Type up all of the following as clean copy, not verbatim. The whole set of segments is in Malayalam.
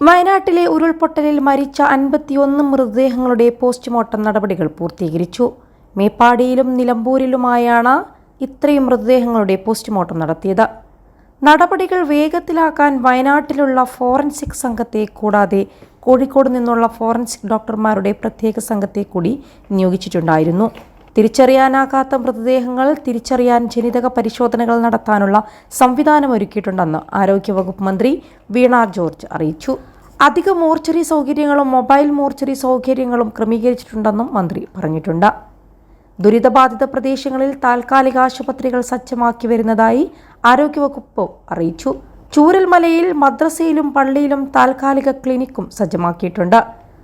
വയനാട്ടിലെ ഉരുൾപൊട്ടലിൽ മരിച്ച 51 മൃതദേഹങ്ങളുടെ പോസ്റ്റ്മോർട്ടം നടപടികൾ പൂർത്തീകരിച്ചു. മേപ്പാടിയിലും നിലമ്പൂരിലുമായാണ് ഇത്രയും മൃതദേഹങ്ങളുടെ പോസ്റ്റ്മോർട്ടം നടത്തിയത്. നടപടികൾ വേഗത്തിലാക്കാൻ വയനാട്ടിലുള്ള ഫോറൻസിക് സംഘത്തെ കൂടാതെ കോഴിക്കോട് നിന്നുള്ള ഫോറൻസിക് ഡോക്ടർമാരുടെ പ്രത്യേക സംഘത്തെ കൂടി നിയോഗിച്ചിട്ടുണ്ടായിരുന്നു. തിരിച്ചറിയാനാകാത്ത മൃതദേഹങ്ങൾ തിരിച്ചറിയാൻ ജനിതക പരിശോധനകൾ നടത്താനുള്ള സംവിധാനം ഒരുക്കിയിട്ടുണ്ടെന്ന് ആരോഗ്യവകുപ്പ് മന്ത്രി വീണ ജോർജ് അറിയിച്ചു. അധിക മോർച്ചറി സൗകര്യങ്ങളും മൊബൈൽ മോർച്ചറി സൗകര്യങ്ങളും ക്രമീകരിച്ചിട്ടുണ്ടെന്നും മന്ത്രി പറഞ്ഞിട്ടുണ്ട്. ദുരിതബാധിത പ്രദേശങ്ങളിൽ താൽക്കാലിക ആശുപത്രികൾ സജ്ജമാക്കി വരുന്നതായി ആരോഗ്യവകുപ്പ് അറിയിച്ചു. ചൂരൽമലയിൽ മദ്രസയിലും പള്ളിയിലും താൽക്കാലിക ക്ലിനിക്കും സജ്ജമാക്കിയിട്ടുണ്ട്.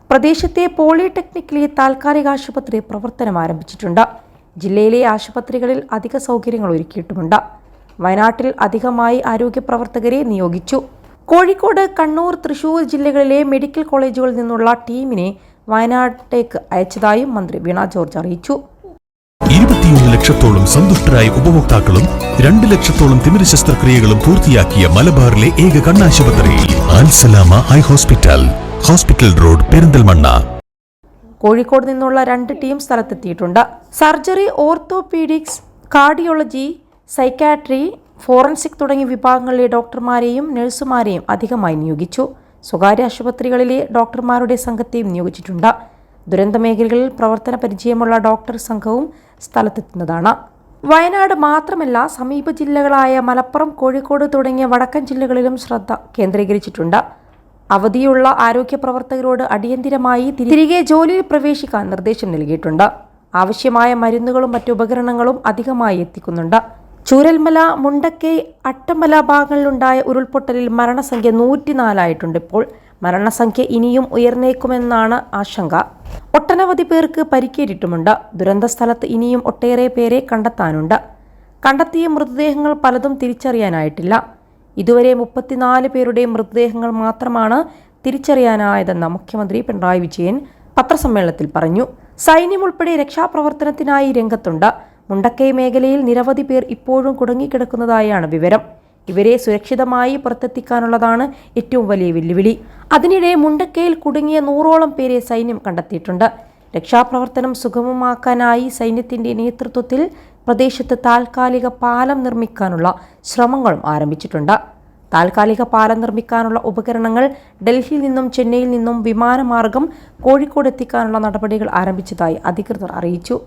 പ്രദേശത്തെ പോളിടെക്നിക്കിലെ താൽക്കാലിക ആശുപത്രി പ്രവർത്തനം ആരംഭിച്ചിട്ടുണ്ട്. ജില്ലയിലെ ആശുപത്രികളിൽ അധിക സൗകര്യങ്ങൾ ഒരുക്കിയിട്ടുമുണ്ട്. വയനാട്ടിൽ അധികമായി ആരോഗ്യ പ്രവർത്തകരെ നിയോഗിച്ചു. കോഴിക്കോട്, കണ്ണൂർ, തൃശൂർ ജില്ലകളിലെ മെഡിക്കൽ കോളേജുകളിൽ നിന്നുള്ള ടീമിനെ വയനാട്ടിലേക്ക് അയച്ചതായും മന്ത്രി വീണ ജോർജ് അറിയിച്ചു. 21 ലക്ഷത്തോളം സന്തുഷ്ടരായ ഉപഭോക്താക്കളും 2 ലക്ഷത്തോളം തിമിര ശസ്ത്രക്രിയകളും പൂർത്തിയാക്കിയ മലബാറിലെ ഏക കണ്ണാശുപത്രി Al Salama eye hospital, hospital road, Perinthalmanna. Kozhikode നിന്നുള്ള 2 ടീം സ്ഥലത്തെത്തിയിട്ടുണ്ട്. Surgery, orthopaedics, cardiology, psychiatry, forensic തുടങ്ങിയ വിഭാഗങ്ങളിലെ ഡോക്ടർമാരെയും നഴ്സുമാരെയും അധികമായി നിയോഗിച്ചു. സ്വകാര്യ ആശുപത്രികളിലെ ഡോക്ടർമാരുടെ സംഘത്തെയും നിയോഗിച്ചിട്ടുണ്ട്. ദുരന്ത മേഖലകളിൽ പ്രവർത്തന പരിചയമുള്ള ഡോക്ടർ സംഘവും സ്ഥലത്തെത്തുന്നതാണ്. വയനാട് മാത്രമല്ല, സമീപ ജില്ലകളായ മലപ്പുറം, കോഴിക്കോട് തുടങ്ങിയ വടക്കൻ ജില്ലകളിലും ശ്രദ്ധ കേന്ദ്രീകരിച്ചിട്ടുണ്ട്. അവധിയുള്ള ആരോഗ്യ പ്രവർത്തകരോട് അടിയന്തിരമായി തിരികെ ജോലിയിൽ പ്രവേശിക്കാൻ നിർദ്ദേശം നൽകിയിട്ടുണ്ട്. ആവശ്യമായ മരുന്നുകളും മറ്റു ഉപകരണങ്ങളും അധികമായി എത്തിക്കുന്നുണ്ട്. ചൂരൽമല, മുണ്ടക്കൈ, അട്ടമല ഭാഗങ്ങളിലുണ്ടായ ഉരുൾപൊട്ടലിൽ മരണസംഖ്യ 104 ഇപ്പോൾ. മരണസംഖ്യ ഇനിയും ഉയർന്നേക്കുമെന്നാണ് ആശങ്ക. ഒട്ടനവധി പേർക്ക് പരിക്കേറ്റിട്ടുമുണ്ട്. ദുരന്ത സ്ഥലത്ത് ഇനിയും ഒട്ടേറെ പേരെ കണ്ടെത്താനുണ്ട്. കണ്ടെത്തിയ മൃതദേഹങ്ങൾ പലതും തിരിച്ചറിയാനായിട്ടില്ല. ഇതുവരെ 34 പേരുടെ മൃതദേഹങ്ങൾ മാത്രമാണ് തിരിച്ചറിയാനായതെന്ന് മുഖ്യമന്ത്രി പിണറായി വിജയൻ പത്രസമ്മേളനത്തിൽ പറഞ്ഞു. സൈന്യം ഉൾപ്പെടെ രക്ഷാപ്രവർത്തനത്തിനായി രംഗത്തുണ്ട്. മുണ്ടക്കൈ മേഖലയിൽ നിരവധി പേർ ഇപ്പോഴും കുടുങ്ങിക്കിടക്കുന്നതായാണ് വിവരം. ഇവരെ സുരക്ഷിതമായി പുറത്തെത്തിക്കാനുള്ളതാണ് ഏറ്റവും വലിയ വെല്ലുവിളി. അതിനിടെ മുണ്ടക്കൈയിൽ കുടുങ്ങിയ 100ഓളം പേരെ സൈന്യം കണ്ടെത്തിയിട്ടുണ്ട്. രക്ഷാപ്രവർത്തനം സുഗമമാക്കാനായി സൈന്യത്തിന്റെ നേതൃത്വത്തിൽ പ്രദേശത്ത് താൽക്കാലിക പാലം നിർമ്മിക്കാനുള്ള ശ്രമങ്ങളും ആരംഭിച്ചിട്ടുണ്ട്. താൽക്കാലിക പാലം നിർമ്മിക്കാനുള്ള ഉപകരണങ്ങൾ ഡൽഹിയിൽ നിന്നും ചെന്നൈയിൽ നിന്നും വിമാനമാർഗം കോഴിക്കോട് എത്തിക്കാനുള്ള നടപടികൾ ആരംഭിച്ചതായി അധികൃതർ അറിയിച്ചു.